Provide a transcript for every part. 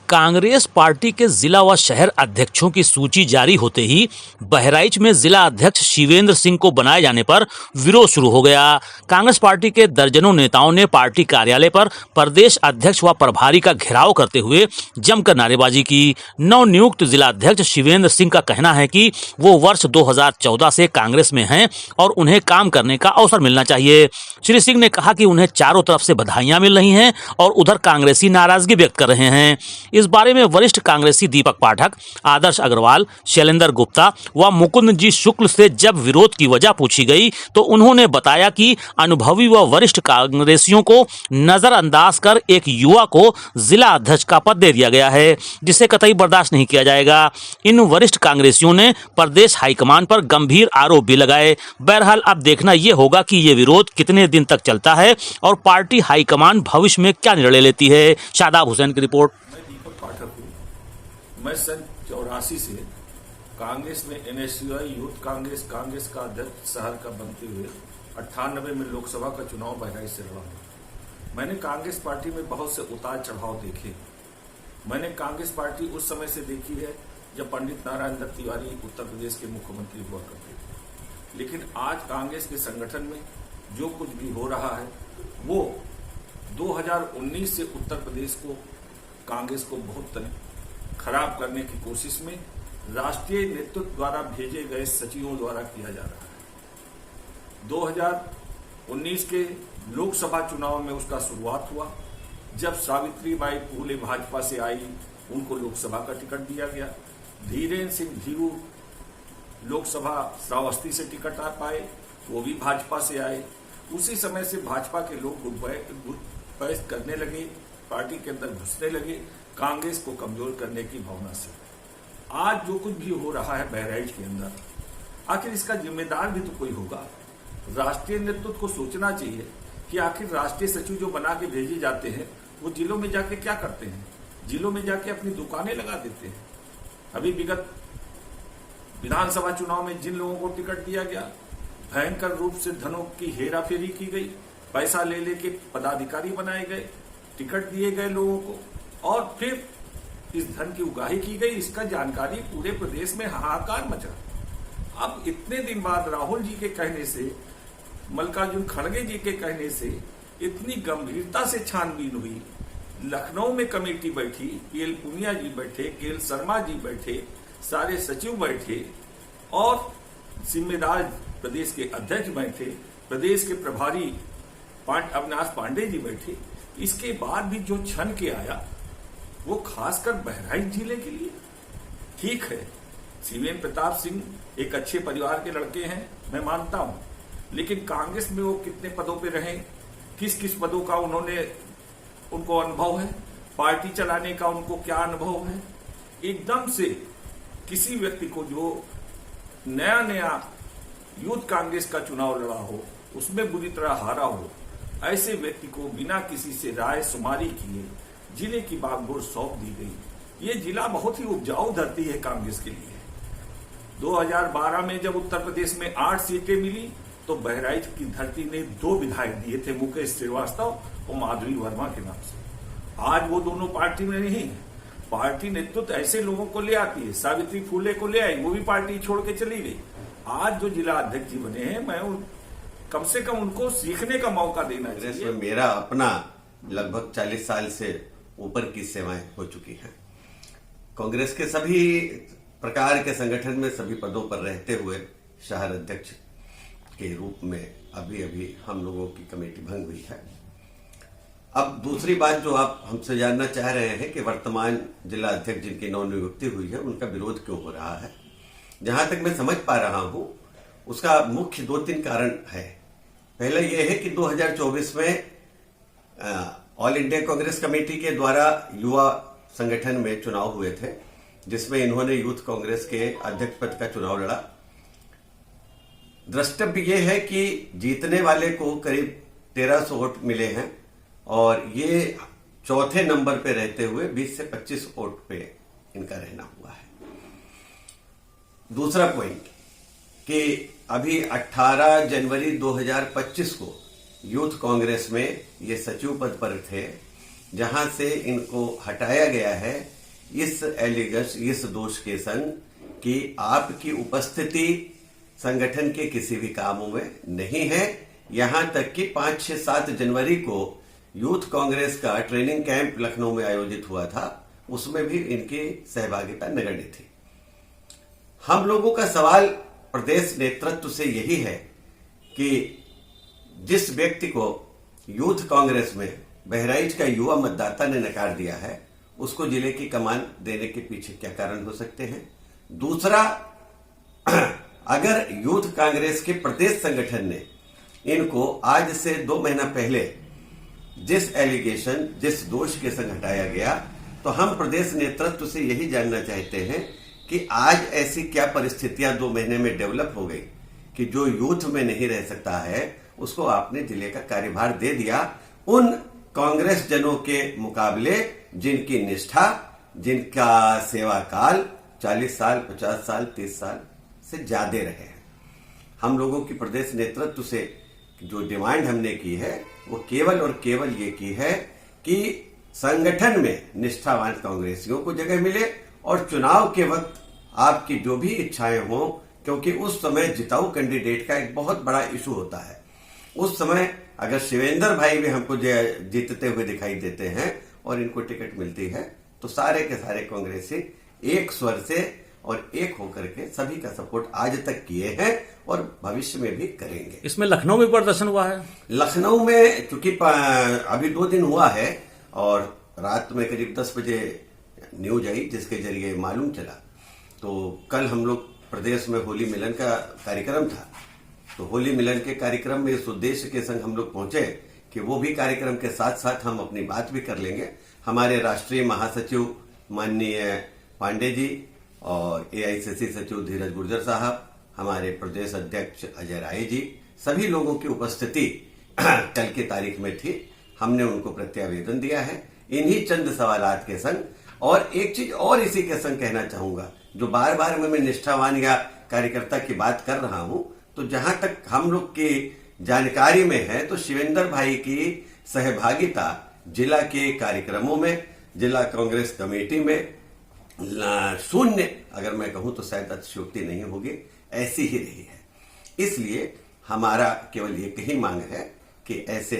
Congress party के जिला व शहर अध्यक्षों की सूची जारी होते ही बहराइच में जिला अध्यक्ष शिवेंद्र सिंह को बनाए जाने पर विरोध शुरू हो गया। कांग्रेस पार्टी के दर्जनों नेताओं ने पार्टी कार्यालय पर प्रदेश अध्यक्ष व प्रभारी का घेराव करते हुए जमकर नारेबाजी की। नवनियुक्त जिला अध्यक्ष शिवेंद्र सिंह का कहना है कि वो वर्ष 2014 से कांग्रेस में हैं और उन्हें काम करने का अवसर मिलना चाहिए। श्री सिंह ने कहा कि उन्हें चारों तरफ से बधाइयां मिल रही हैं और उधर कांग्रेसी नाराजगी व्यक्त कर रहे हैं। इस बारे में वरिष्ठ कांग्रेसी दीपक पाठक, आदर्श अग्रवाल, शैलेंद्र गुप्ता व मुकुंद जी शुक्ल से जब विरोध की वजह पूछी गई तो उन्होंने बताया कि अनुभवी व वरिष्ठ कांग्रेसियों को नजरअंदाज कर एक युवा को जिला अध्यक्ष का पद दे दिया गया है, जिसे कतई बर्दाश्त नहीं किया जाएगा। इन वरिष्ठ कांग्रेसियों ने प्रदेश हाईकमान पर गंभीर आरोप भी लगाए। बहरहाल अब देखना यह होगा कि ये विरोध कितने दिन तक चलता है और पार्टी हाईकमान भविष्य में क्या निर्णय लेती है। शादाब हुसैन की रिपोर्ट। मैं सन 84 से कांग्रेस में NSUI यूथ कांग्रेस का अध्यक्ष शहर का बनते हुए 98 में लोकसभा का चुनाव बहराइच से लड़ा हूं। मैंने कांग्रेस पार्टी में बहुत से उतार चढ़ाव देखे। मैंने कांग्रेस पार्टी उस समय से देखी है जब पंडित नारायण दत्त तिवारी उत्तर प्रदेश के मुख्यमंत्री हुआ करते थे, लेकिन आज कांग्रेस के संगठन में जो कुछ भी हो रहा है वो 2019 से उत्तर प्रदेश को कांग्रेस को बहुत खराब करने की कोशिश में राष्ट्रीय नेतृत्व द्वारा भेजे गए सचिवों द्वारा किया जा रहा है। 2019 के लोकसभा चुनाव में उसका शुरुआत हुआ जब सावित्रीबाई फुले भाजपा से आई, उनको लोकसभा का टिकट दिया गया। धीरेन्द्र सिंह धीरू लोकसभा श्रावस्ती से टिकट आ पाए, वो भी भाजपा से आए। उसी समय से भाजपा के लोग गुटबैठ करने लगे, पार्टी के अंदर घुसने लगे, कांग्रेस को कमजोर करने की भावना से। आज जो कुछ भी हो रहा है बहराइच के अंदर, आखिर इसका जिम्मेदार भी तो कोई होगा। राष्ट्रीय नेतृत्व को सोचना चाहिए कि आखिर राष्ट्रीय सचिव जो बना के भेजे जाते हैं वो जिलों में जाके क्या करते हैं। जिलों में जाके अपनी दुकानें लगा देते हैं। अभी विगत विधानसभा चुनाव में जिन लोगों को टिकट दिया गया, भयंकर रूप से धनों की हेराफेरी की गई, पैसा ले लेके पदाधिकारी बनाए गए, टिकट दिए गए लोगों को और फिर इस धन की उगाही की गई। इसका जानकारी पूरे प्रदेश में हाहाकार मचा। अब इतने दिन बाद राहुल जी के कहने से, मल्लिकार्जुन खड़गे जी के कहने से इतनी गंभीरता से छानबीन हुई। लखनऊ में कमेटी बैठी, PL पुनिया जी बैठे, KL शर्मा जी बैठे, सारे सचिव बैठे और जिम्मेदार प्रदेश के अध्यक्ष बैठे, प्रदेश के प्रभारी अविनाश पांडे जी बैठे। इसके बाद भी जो छन के आया वो खासकर बहराइच जिले के लिए ठीक है। शिवेंद्र प्रताप सिंह एक अच्छे परिवार के लड़के हैं, मैं मानता हूं, लेकिन कांग्रेस में वो कितने पदों पे रहे, किस किस पदों का उनको अनुभव है, पार्टी चलाने का उनको क्या अनुभव है। एकदम से किसी व्यक्ति को जो नया यूथ कांग्रेस का चुनाव लड़ा हो, उसमें बुरी तरह हारा हो, ऐसे व्यक्ति को बिना किसी से राय शुमारी किए जिले की बागडोर सौंप दी गई। ये जिला बहुत ही उपजाऊ धरती है कांग्रेस के लिए। 2012 में जब उत्तर प्रदेश में 8 सीटें मिली तो बहराइच की धरती ने 2 विधायक दिए थे, मुकेश श्रीवास्तव और माधुरी वर्मा के नाम से। आज वो दोनों पार्टी में नहीं है। पार्टी नेतृत्व ऐसे लोगों को ले आती है। सावित्री फुले को ले आई, वो भी पार्टी छोड़ के चली गई। आज जो जिला अध्यक्ष जी बने हैं, मैं कम से कम उनको सीखने का मौका देना चाहिए। मेरा अपना लगभग 40 साल से ऊपर की सेवाएं हो चुकी हैं। कांग्रेस के सभी प्रकार के संगठन में सभी पदों पर रहते हुए शहर अध्यक्ष के रूप में अभी हम लोगों की कमेटी भंग हुई है। अब दूसरी बात जो आप हमसे जानना चाह रहे हैं कि वर्तमान जिला अध्यक्ष जिनकी नवनियुक्ति हुई है उनका विरोध क्यों हो रहा है। जहां तक मैं समझ पा रहा हूं उसका मुख्य 2-3 कारण है। पहला यह है कि 2024 में ऑल इंडिया कांग्रेस कमेटी के द्वारा युवा संगठन में चुनाव हुए थे, जिसमें इन्होंने यूथ कांग्रेस के अध्यक्ष पद का चुनाव लड़ा। द्रष्टव्य यह है कि जीतने वाले को करीब 1300 वोट मिले हैं और ये चौथे नंबर पे रहते हुए 20 से 25 वोट पे इनका रहना हुआ है। दूसरा पॉइंट कि अभी 18 जनवरी 2025 को यूथ कांग्रेस में ये सचिव पद पर थे, जहां से इनको हटाया गया है इस दोष के संग कि आपकी उपस्थिति संगठन के किसी भी कामों में नहीं है। यहां तक कि 5, 6, 7 जनवरी को यूथ कांग्रेस का ट्रेनिंग कैंप लखनऊ में आयोजित हुआ था, उसमें भी इनकी सहभागिता नगण्य थी। हम लोगों का सवाल प्रदेश नेतृत्व से यही है कि जिस व्यक्ति को यूथ कांग्रेस में बहराइच का युवा मतदाता ने नकार दिया है, उसको जिले की कमान देने के पीछे क्या कारण हो सकते हैं। दूसरा, अगर यूथ कांग्रेस के प्रदेश संगठन ने इनको आज से 2 महीना पहले जिस दोष के संग हटाया गया, तो हम प्रदेश नेतृत्व से यही जानना चाहते हैं कि आज ऐसी क्या परिस्थितियां 2 महीने में डेवलप हो गई कि जो यूथ में नहीं रह सकता है उसको आपने जिले का कार्यभार दे दिया, उन कांग्रेस जनों के मुकाबले जिनकी निष्ठा, जिनका सेवा काल 40 साल, 50 साल, 30 साल से ज्यादा रहे हैं। हम लोगों की प्रदेश नेतृत्व से जो डिमांड हमने की है वो केवल और केवल ये की है कि संगठन में निष्ठावान कांग्रेसियों को जगह मिले और चुनाव के वक्त आपकी जो भी इच्छाएं हों, क्योंकि उस समय जिताऊ कैंडिडेट का एक बहुत बड़ा इशू होता है। उस समय अगर शिवेंद्र भाई भी हमको जीतते हुए दिखाई देते हैं और इनको टिकट मिलती है, तो सारे के सारे कांग्रेसी एक स्वर से और एक होकर के सभी का सपोर्ट आज तक किए हैं और भविष्य में भी करेंगे। इसमें लखनऊ में प्रदर्शन हुआ है। लखनऊ में चूंकि अभी 2 दिन हुआ है और रात में करीब 10 बजे न्यूज आई जिसके जरिए मालूम चला, तो कल हम लोग प्रदेश में होली मिलन का कार्यक्रम था, तो होली मिलन के कार्यक्रम में इस उद्देश्य के संग हम लोग पहुंचे कि वो भी कार्यक्रम के साथ साथ हम अपनी बात भी कर लेंगे। हमारे राष्ट्रीय महासचिव माननीय पांडे जी और एआईसीसी सचिव धीरज गुर्जर साहब, हमारे प्रदेश अध्यक्ष अजय राय जी, सभी लोगों की उपस्थिति कल की तारीख में थी। हमने उनको प्रत्यावेदन दिया है इन्हीं चंद सवालात के संग। और एक चीज और इसी के संग कहना चाहूंगा, जो बार बार मैं निष्ठावान या कार्यकर्ता की बात कर रहा हूं, तो जहां तक हम लोग की जानकारी में है तो शिवेंद्र भाई की सहभागिता जिला के कार्यक्रमों में, जिला कांग्रेस कमेटी में शून्य, अगर मैं कहूं तो शायद अतिशयोक्ति नहीं होगी, ऐसी ही रही है। इसलिए हमारा केवल एक ही मांग है कि ऐसे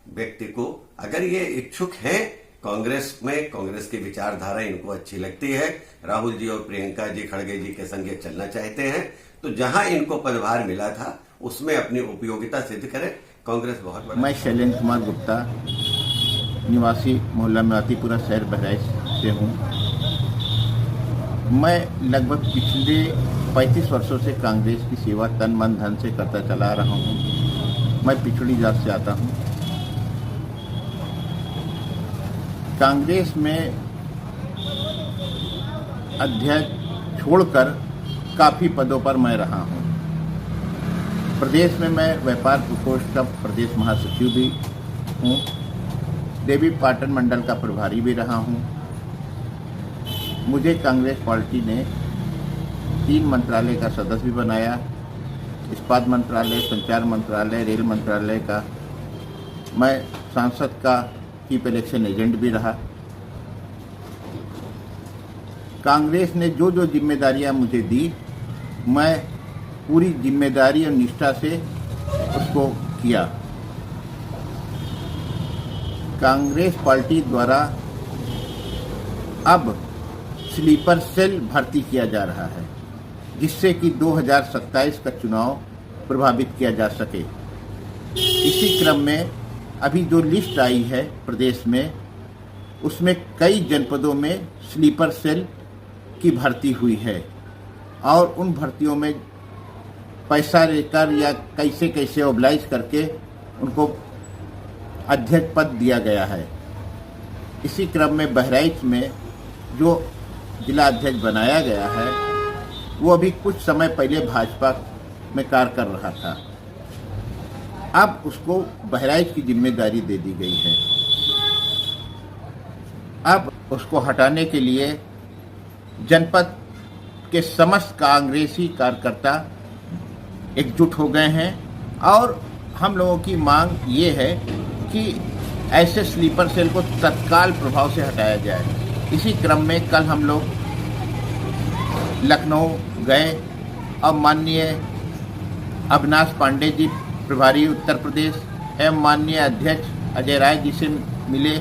व्यक्ति को, अगर ये इच्छुक हैं कांग्रेस में, कांग्रेस की विचारधारा इनको अच्छी लगती है, राहुल जी और प्रियंका जी खड़गे जी के संग चलना चाहते हैं, तो जहां इनको पदभार मिला था उसमें अपनी उपयोगिता सिद्ध करें। कांग्रेस बहुत बड़ा। मैं शैलेंद्र कुमार गुप्ता, निवासी मोहल्ला मेवातीपुरा, शहर बहराइच से हूँ। मैं लगभग पिछले 35 वर्षों से कांग्रेस की सेवा तन मन धन से करता चला रहा हूँ। मैं पिछड़ी जात से आता हूँ। कांग्रेस में अध्यक्ष छोड़कर काफ़ी पदों पर मैं रहा हूँ। प्रदेश में मैं व्यापार प्रकोष्ठ का प्रदेश महासचिव भी हूँ, देवी पाटन मंडल का प्रभारी भी रहा हूँ। मुझे कांग्रेस पार्टी ने 3 मंत्रालय का सदस्य भी बनाया, इस्पात मंत्रालय, संचार मंत्रालय, रेल मंत्रालय का। मैं सांसद का चीफ इलेक्शन एजेंट भी रहा। कांग्रेस ने जो जो जिम्मेदारियां मुझे दी, मैं पूरी जिम्मेदारी और निष्ठा से उसको किया। कांग्रेस पार्टी द्वारा अब स्लीपर सेल भर्ती किया जा रहा है, जिससे कि 2027 का चुनाव प्रभावित किया जा सके। इसी क्रम में अभी जो लिस्ट आई है प्रदेश में, उसमें कई जनपदों में स्लीपर सेल की भर्ती हुई है और उन भर्तियों में पैसा लेकर या कैसे कैसे ओबलाइज करके उनको अध्यक्ष पद दिया गया है। इसी क्रम में बहराइच में जो जिला अध्यक्ष बनाया गया है, वो अभी कुछ समय पहले भाजपा में कार्य कर रहा था। अब उसको बहराइच की जिम्मेदारी दे दी गई है। अब उसको हटाने के लिए जनपद के समस्त कांग्रेसी कार्यकर्ता एकजुट हो गए हैं और हम लोगों की मांग ये है कि ऐसे स्लीपर सेल को तत्काल प्रभाव से हटाया जाए। इसी क्रम में कल हम लोग लखनऊ गए और माननीय अविनाश पांडे जी प्रभारी उत्तर प्रदेश एवं माननीय अध्यक्ष अजय राय जी से मिले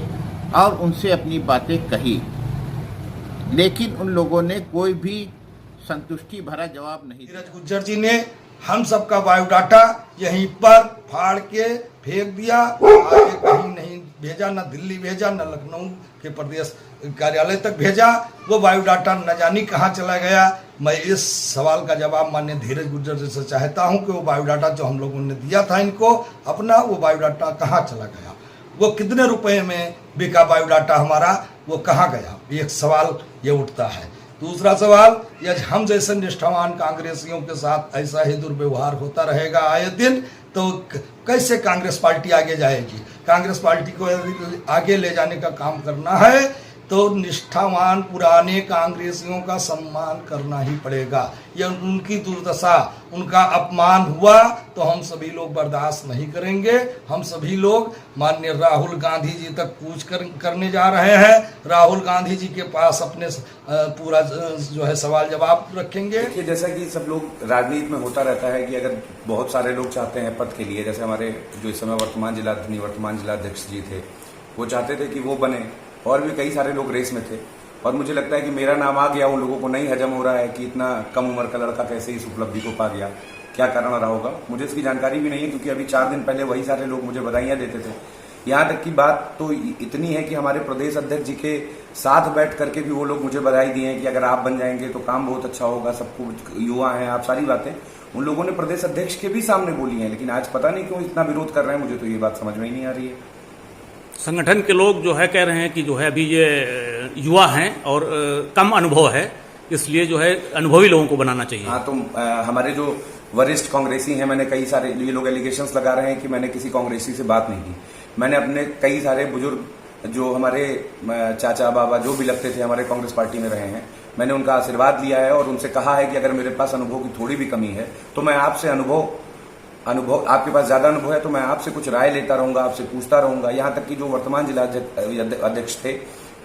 और उनसे अपनी बातें कही, लेकिन उन लोगों ने कोई भी संतुष्टि भरा जवाब नहीं दिया। धीरज गुज्जर जी ने हम सबका बायोडाटा यहीं पर फाड़ के फेंक दिया, आगे कहीं नहीं भेजा, न दिल्ली भेजा, न लखनऊ के प्रदेश कार्यालय तक भेजा। वो बायोडाटा न जानी कहाँ चला गया। मैं इस सवाल का जवाब माननीय धीरज गुज्जर जी से चाहता हूं कि वो बायोडाटा जो हम लोगों ने दिया था इनको अपना, वो बायोडाटा कहाँ चला गया, वो कितने रुपए में बिका बायोडाटा हमारा, वो कहाँ गया, एक सवाल ये उठता है। दूसरा सवाल, यदि हम जैसे निष्ठावान कांग्रेसियों के साथ ऐसा ही दुर्व्यवहार होता रहेगा आए दिन, तो कैसे कांग्रेस पार्टी आगे जाएगी। कांग्रेस पार्टी को यदि आगे ले जाने का काम करना है तो निष्ठावान पुराने कांग्रेसियों का सम्मान करना ही पड़ेगा। यह उनकी दुर्दशा, उनका अपमान हुआ तो हम सभी लोग बर्दाश्त नहीं करेंगे। हम सभी लोग माननीय राहुल गांधी जी तक कूच करने जा रहे हैं। राहुल गांधी जी के पास अपने पूरा जो है सवाल जवाब रखेंगे। देखिए, जैसा कि सब लोग राजनीति में होता रहता है कि अगर बहुत सारे लोग चाहते हैं पद के लिए, जैसे हमारे जो इस समय वर्तमान जिलाध्यक्ष जी थे, वो चाहते थे कि वो बने, और भी कई सारे लोग रेस में थे। और मुझे लगता है कि मेरा नाम आ गया, उन लोगों को नहीं हजम हो रहा है कि इतना कम उम्र का लड़का कैसे इस उपलब्धि को पा गया, क्या कारण रहा होगा। मुझे इसकी जानकारी भी नहीं है, क्योंकि अभी 4 दिन पहले वही सारे लोग मुझे बधाइयां देते थे। यहाँ तक की बात तो इतनी है कि हमारे प्रदेश अध्यक्ष जी के साथ बैठ करके भी वो लोग मुझे बधाई दिए हैं कि अगर आप बन जाएंगे तो काम बहुत अच्छा होगा, सबको युवा हैं आप, सारी बातें उन लोगों ने प्रदेश अध्यक्ष के भी सामने बोली हैं। लेकिन आज पता नहीं क्यों इतना विरोध कर रहे हैं, मुझे तो ये बात समझ में ही नहीं आ रही है। संगठन के लोग जो है कह रहे हैं कि जो है अभी ये युवा हैं और कम अनुभव है, इसलिए जो है अनुभवी लोगों को बनाना चाहिए। हाँ, तो हमारे जो वरिष्ठ कांग्रेसी हैं, मैंने कई सारे, ये लोग एलिगेशंस लगा रहे हैं कि मैंने किसी कांग्रेसी से बात नहीं की। मैंने अपने कई सारे बुजुर्ग जो हमारे चाचा बाबा जो भी लगते थे हमारे कांग्रेस पार्टी में रहे हैं, मैंने उनका आशीर्वाद लिया है और उनसे कहा है कि अगर मेरे पास अनुभव की थोड़ी भी कमी है तो मैं आपसे अनुभव आपके पास ज्यादा अनुभव है तो मैं आपसे कुछ राय लेता रहूंगा, आपसे पूछता रहूंगा। यहाँ तक कि जो वर्तमान जिला अध्यक्ष थे,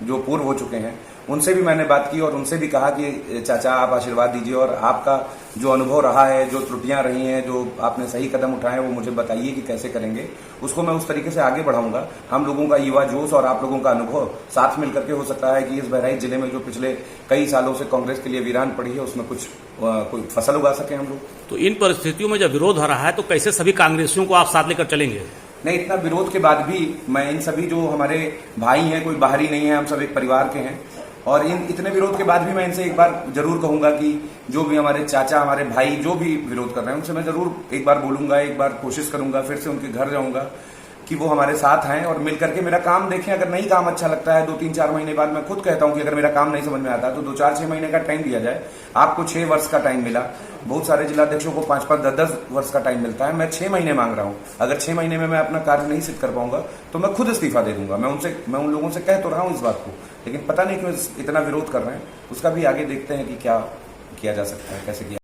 जो पूर्व हो चुके हैं, उनसे भी मैंने बात की और उनसे भी कहा कि चाचा आप आशीर्वाद दीजिए और आपका जो अनुभव रहा है, जो त्रुटियां रही हैं, जो आपने सही कदम उठाए हैं, वो मुझे बताइए कि कैसे करेंगे, उसको मैं उस तरीके से आगे बढ़ाऊंगा। हम लोगों का युवा जोश और आप लोगों का अनुभव साथ मिल करके हो सकता है कि इस बहराइच जिले में जो पिछले कई सालों से कांग्रेस के लिए वीरान पड़ी है, उसमें कुछ कोई फसल उगा सके हम लोग। तो इन परिस्थितियों में जब विरोध हो रहा है तो कैसे सभी कांग्रेसियों को आप साथ लेकर चलेंगे? नहीं, इतना विरोध के बाद भी मैं इन सभी जो हमारे भाई हैं, कोई बाहरी नहीं है, हम सब एक परिवार के हैं, और इन इतने विरोध के बाद भी मैं इनसे एक बार जरूर कहूंगा कि जो भी हमारे चाचा, हमारे भाई जो भी विरोध कर रहे हैं, उनसे मैं जरूर एक बार बोलूंगा, एक बार कोशिश करूंगा, फिर से उनके घर जाऊंगा कि वो हमारे साथ हैं और मिल करके मेरा काम देखें। अगर नहीं काम अच्छा लगता है, 2-3-4 महीने बाद मैं खुद कहता हूं कि अगर मेरा काम नहीं समझ में आता है तो 2-4-6 महीने का टाइम दिया जाए। आपको 6 वर्ष का टाइम मिला, बहुत सारे जिलाध्यक्षों को 5-5, 10-10 वर्ष का टाइम मिलता है। मैं 6 महीने मांग रहा हूं। अगर 6 महीने में मैं अपना कार्य नहीं सिद्ध कर पाऊंगा तो मैं खुद इस्तीफा दे दूंगा। मैं उन लोगों से कह तो रहा हूं इस बात को, लेकिन पता नहीं क्यों इतना विरोध कर रहे हैं। उसका भी आगे देखते हैं कि क्या किया जा सकता है, कैसे किया।